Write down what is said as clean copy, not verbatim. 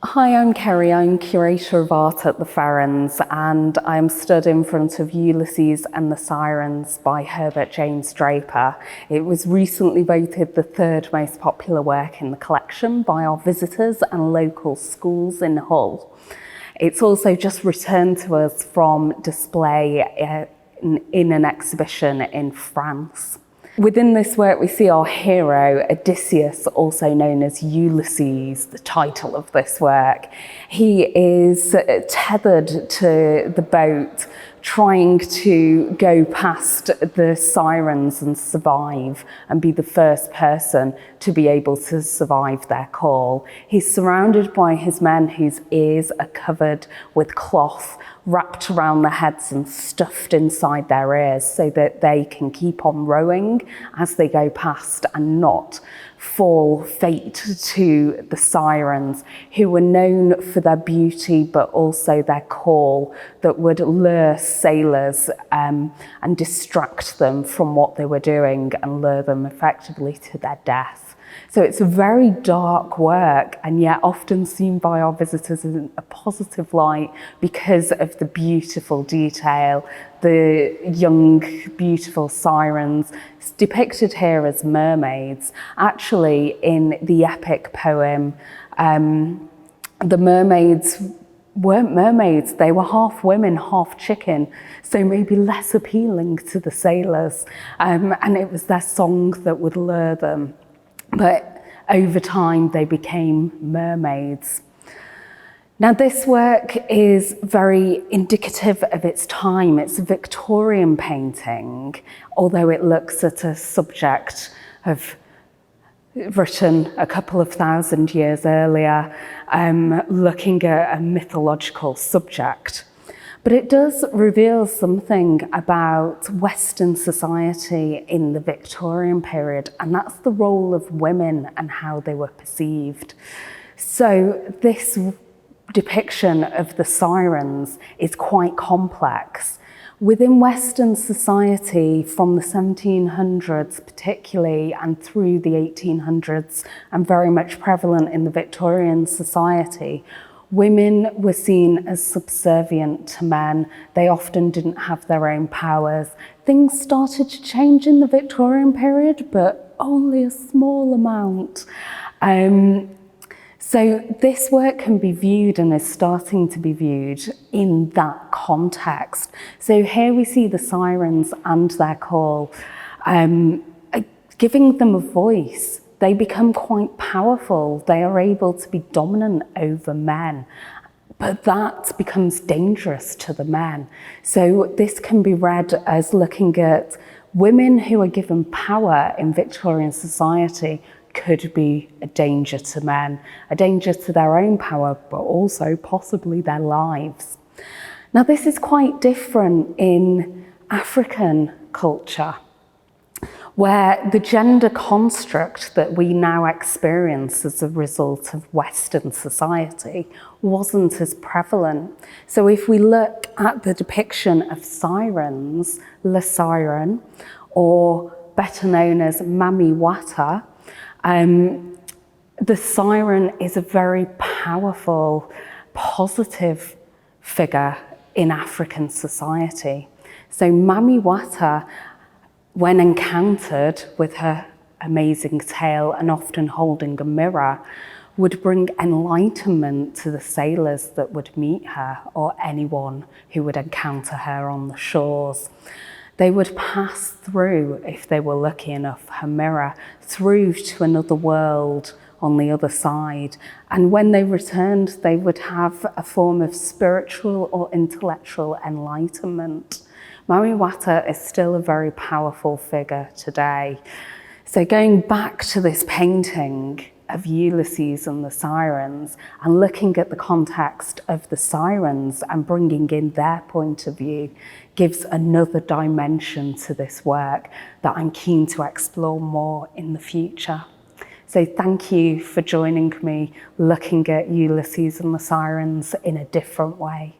Hi, I'm Kerri. I'm Curator of Art at the Ferens, and I'm stood in front of Ulysses and the Sirens by Herbert Draper. It was recently voted the third most popular work in the collection by our visitors and local schools in Hull. It's also just returned to us from display in an exhibition in France. Within this work, we see our hero, Odysseus, also known as Ulysses, the title of this work. He is tethered to the boat, trying to go past the Sirens and survive and be the first person to be able to survive their call. He's surrounded by his men whose ears are covered with cloth wrapped around their heads and stuffed inside their ears so that they can keep on rowing as they go past and not fall fate to the Sirens, who were known for their beauty but also their call that would lure sailors and distract them from what they were doing and lure them effectively to their death. So it's a very dark work, and yet often seen by our visitors in a positive light because of the beautiful detail, the young, beautiful sirens, depicted here as mermaids. Actually, in the epic poem, the mermaids weren't mermaids, they were half women, half chicken, so maybe less appealing to the sailors, and it was their song that would lure them. But over time, they became mermaids. Now, this work is very indicative of its time. It's a Victorian painting, although it looks at a subject written a couple of thousand years earlier, looking at a mythological subject. But it does reveal something about Western society in the Victorian period, and that's the role of women and how they were perceived. So this depiction of the Sirens is quite complex. Within Western society, from the 1700s particularly, and through the 1800s, and very much prevalent in the Victorian society, women were seen as subservient to men. They often didn't have their own powers. Things started to change in the Victorian period, but only a small amount. So this work can be viewed and is starting to be viewed in that context. So here we see the Sirens and their call, giving them a voice. They become quite powerful. They are able to be dominant over men, but that becomes dangerous to the men. So this can be read as looking at women who are given power in Victorian society could be a danger to men, a danger to their own power, but also possibly their lives. Now, this is quite different in African culture, where the gender construct that we now experience as a result of Western society wasn't as prevalent. So if we look at the depiction of sirens, Le Siren, or better known as Mami Wata, the siren is a very powerful, positive figure in African society. So Mami Wata, when encountered with her amazing tale and often holding a mirror, would bring enlightenment to the sailors that would meet her or anyone who would encounter her on the shores. They would pass through, if they were lucky enough, her mirror, through to another world on the other side. And when they returned, they would have a form of spiritual or intellectual enlightenment. Mami Wata is still a very powerful figure today. So going back to this painting of Ulysses and the Sirens and looking at the context of the Sirens and bringing in their point of view gives another dimension to this work that I'm keen to explore more in the future. So thank you for joining me looking at Ulysses and the Sirens in a different way.